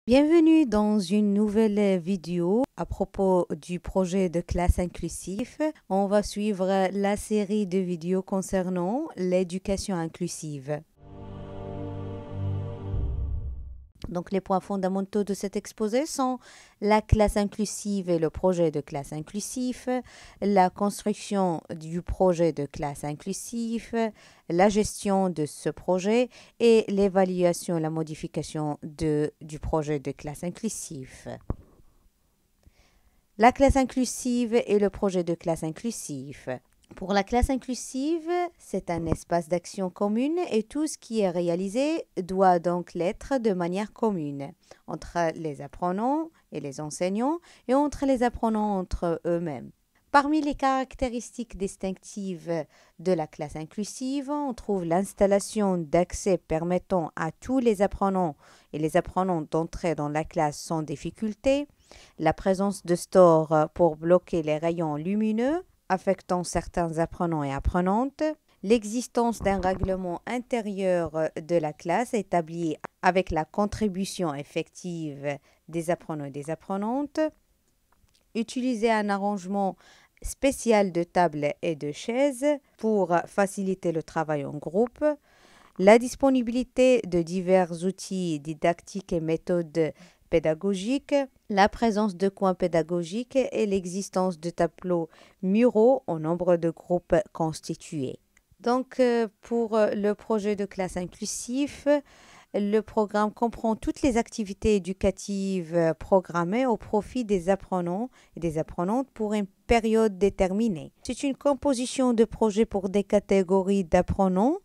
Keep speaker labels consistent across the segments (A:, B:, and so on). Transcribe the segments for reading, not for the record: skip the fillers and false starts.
A: Bienvenue dans une nouvelle vidéo à propos du projet de classe inclusif. On va suivre la série de vidéos concernant l'éducation inclusive. Donc, les points fondamentaux de cet exposé sont la classe inclusive et le projet de classe inclusif, la construction du projet de classe inclusif, la gestion de ce projet et l'évaluation et la modification du projet de classe inclusif. La classe inclusive et le projet de classe inclusif. Pour la classe inclusive, c'est un espace d'action commune et tout ce qui est réalisé doit donc l'être de manière commune entre les apprenants et les enseignants et entre les apprenants entre eux-mêmes. Parmi les caractéristiques distinctives de la classe inclusive, on trouve l'installation d'accès permettant à tous les apprenants et les apprenants d'entrer dans la classe sans difficulté, la présence de stores pour bloquer les rayons lumineux affectant certains apprenants et apprenantes, l'existence d'un règlement intérieur de la classe établi avec la contribution effective des apprenants et des apprenantes, utiliser un arrangement spécial de tables et de chaises pour faciliter le travail en groupe, la disponibilité de divers outils didactiques et méthodes pédagogiques, la présence de coins pédagogiques et l'existence de tableaux muraux au nombre de groupes constitués. Donc, pour le projet de classe inclusif, le programme comprend toutes les activités éducatives programmées au profit des apprenants et des apprenantes pour une période déterminée. C'est une composition de projets pour des catégories d'apprenants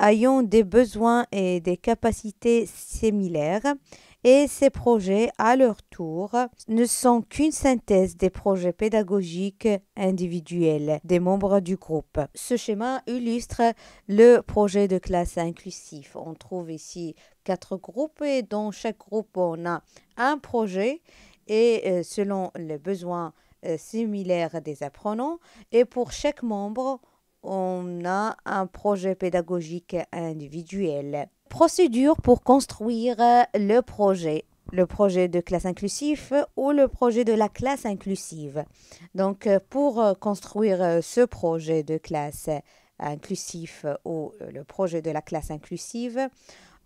A: ayant des besoins et des capacités similaires et ces projets, à leur tour, ne sont qu'une synthèse des projets pédagogiques individuels des membres du groupe. Ce schéma illustre le projet de classe inclusif. On trouve ici 4 groupes et dans chaque groupe, on a un projet et selon les besoins similaires des apprenants et pour chaque membre, on a un projet pédagogique individuel. Procédure pour construire le projet de classe inclusif ou le projet de la classe inclusive. Donc, pour construire ce projet de classe inclusif ou le projet de la classe inclusive,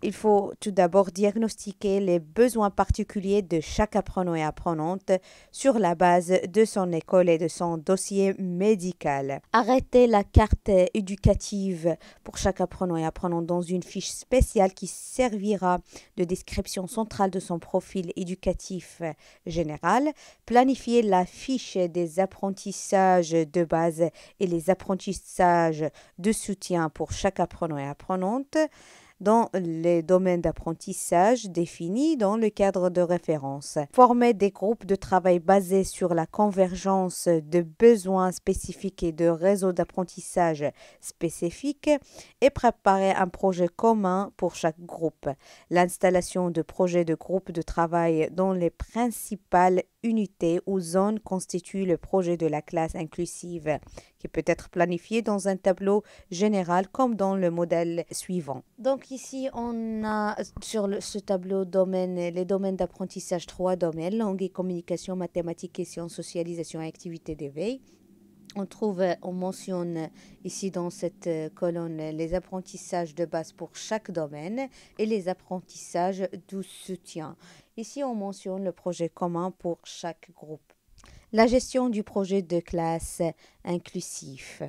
A: il faut tout d'abord diagnostiquer les besoins particuliers de chaque apprenant et apprenante sur la base de son école et de son dossier médical. Arrêter la carte éducative pour chaque apprenant et apprenante dans une fiche spéciale qui servira de description centrale de son profil éducatif général. Planifier la fiche des apprentissages de base et les apprentissages de soutien pour chaque apprenant et apprenante dans les domaines d'apprentissage définis dans le cadre de référence. Former des groupes de travail basés sur la convergence de besoins spécifiques et de réseaux d'apprentissage spécifiques et préparer un projet commun pour chaque groupe. L'installation de projets de groupes de travail dans les principales unités ou zones constitue le projet de la classe inclusive qui peut être planifié dans un tableau général comme dans le modèle suivant. Donc ici, on a sur ce tableau les domaines d'apprentissage, 3 domaines, langue et communication, mathématiques et sciences, socialisation et activités d'éveil. On mentionne ici dans cette colonne les apprentissages de base pour chaque domaine et les apprentissages du soutien. Ici, on mentionne le projet commun pour chaque groupe. La gestion du projet de classe inclusif.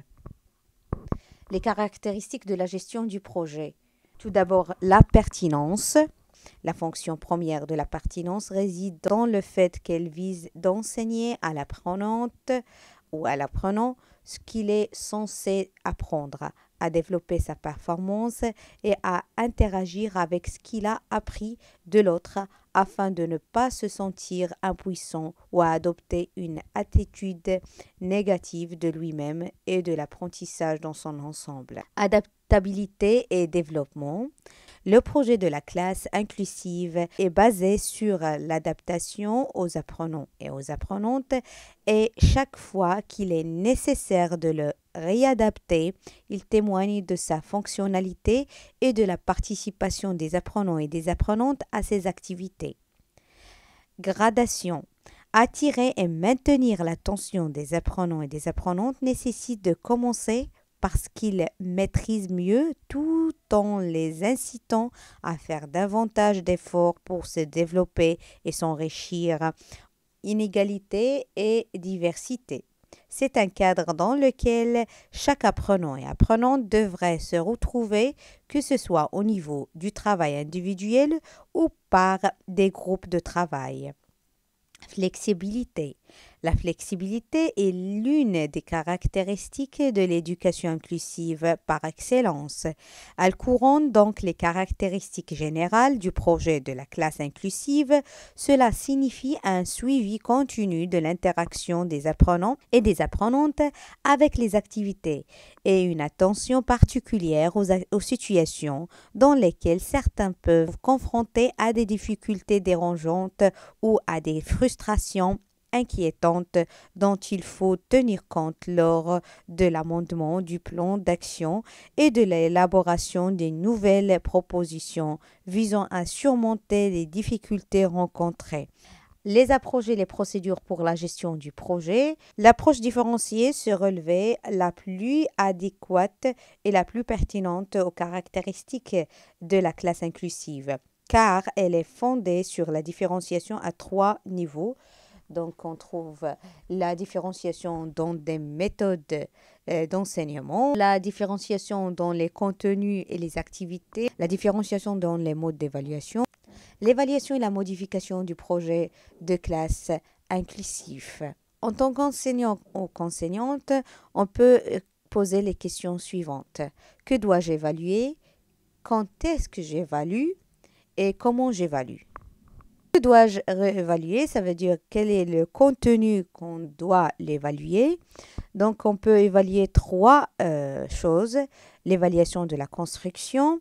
A: Les caractéristiques de la gestion du projet. Tout d'abord, la pertinence. La fonction première de la pertinence réside dans le fait qu'elle vise d'enseigner à l'apprenante ou à l'apprenant ce qu'il est censé apprendre, à développer sa performance et à interagir avec ce qu'il a appris de l'autre afin de ne pas se sentir impuissant ou à adopter une attitude négative de lui-même et de l'apprentissage dans son ensemble. Adaptabilité et développement. Le projet de la classe inclusive est basé sur l'adaptation aux apprenants et aux apprenantes et chaque fois qu'il est nécessaire de le réadapter, il témoigne de sa fonctionnalité et de la participation des apprenants et des apprenantes à ces activités. Gradation. Attirer et maintenir l'attention des apprenants et des apprenantes nécessite de commencer parce qu'ils maîtrisent mieux tout en les incitant à faire davantage d'efforts pour se développer et s'enrichir. Inégalité et diversité. C'est un cadre dans lequel chaque apprenant et apprenante devrait se retrouver, que ce soit au niveau du travail individuel ou par des groupes de travail. Flexibilité. La flexibilité est l'une des caractéristiques de l'éducation inclusive par excellence. Elle couronne donc les caractéristiques générales du projet de la classe inclusive. Cela signifie un suivi continu de l'interaction des apprenants et des apprenantes avec les activités et une attention particulière aux situations dans lesquelles certains peuvent confronter à des difficultés dérangeantes ou à des frustrations inquiétantes dont il faut tenir compte lors de l'amendement du plan d'action et de l'élaboration des nouvelles propositions visant à surmonter les difficultés rencontrées. Les approches et les procédures pour la gestion du projet. L'approche différenciée se relevait la plus adéquate et la plus pertinente aux caractéristiques de la classe inclusive, car elle est fondée sur la différenciation à 3 niveaux. Donc, on trouve la différenciation dans des méthodes d'enseignement, la différenciation dans les contenus et les activités, la différenciation dans les modes d'évaluation, l'évaluation et la modification du projet de classe inclusif. En tant qu'enseignant ou qu'enseignante, on peut poser les questions suivantes. Que dois-je évaluer? Quand est-ce que j'évalue? Et comment j'évalue? Que dois-je réévaluer? Ça veut dire quel est le contenu qu'on doit l'évaluer. Donc, on peut évaluer 3 choses. L'évaluation de la construction,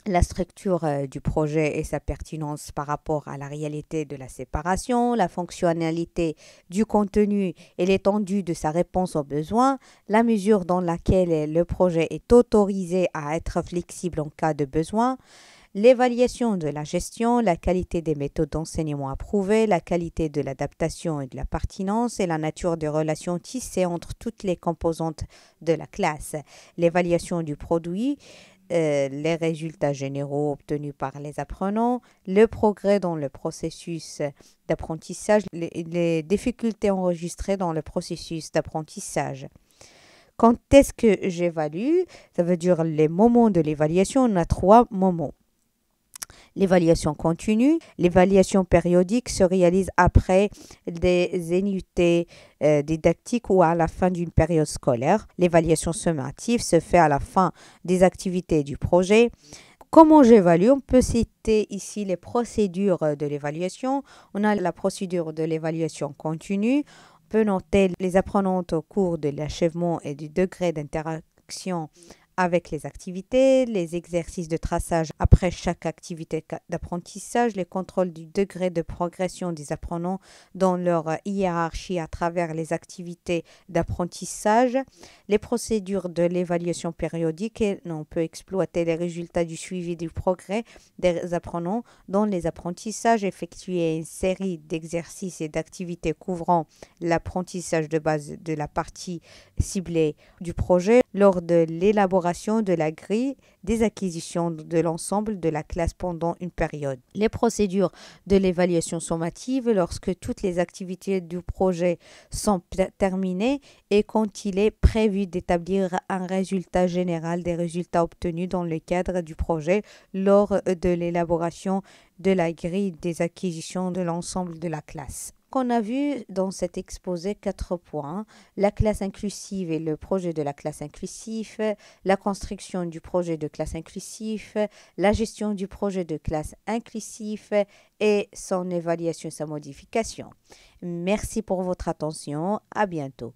A: la structure du projet et sa pertinence par rapport à la réalité de la séparation, la fonctionnalité du contenu et l'étendue de sa réponse aux besoins, la mesure dans laquelle le projet est autorisé à être flexible en cas de besoin, l'évaluation de la gestion, la qualité des méthodes d'enseignement approuvées, la qualité de l'adaptation et de la pertinence et la nature des relations tissées entre toutes les composantes de la classe, l'évaluation du produit, les résultats généraux obtenus par les apprenants, le progrès dans le processus d'apprentissage, les difficultés enregistrées dans le processus d'apprentissage. Quand est-ce que j'évalue? Ça veut dire les moments de l'évaluation. On a 3 moments. L'évaluation continue. L'évaluation périodique se réalise après des unités didactiques ou à la fin d'une période scolaire. L'évaluation sommative se fait à la fin des activités du projet. Comment j'évalue? On peut citer ici les procédures de l'évaluation. On a la procédure de l'évaluation continue. On peut noter les apprenantes au cours de l'achèvement et du degré d'interaction avec les activités, les exercices de traçage après chaque activité d'apprentissage, les contrôles du degré de progression des apprenants dans leur hiérarchie à travers les activités d'apprentissage, les procédures de l'évaluation périodique et on peut exploiter les résultats du suivi du progrès des apprenants dans les apprentissages, effectuer une série d'exercices et d'activités couvrant l'apprentissage de base de la partie ciblée du projet lors de l'élaboration de la grille des acquisitions de l'ensemble de la classe pendant une période. Les procédures de l'évaluation sommative lorsque toutes les activités du projet sont terminées et quand il est prévu d'établir un résultat général des résultats obtenus dans le cadre du projet lors de l'élaboration de la grille des acquisitions de l'ensemble de la classe. On a vu dans cet exposé 4 points, la classe inclusive et le projet de la classe inclusive, la construction du projet de classe inclusive, la gestion du projet de classe inclusive et son évaluation et sa modification. Merci pour votre attention. À bientôt.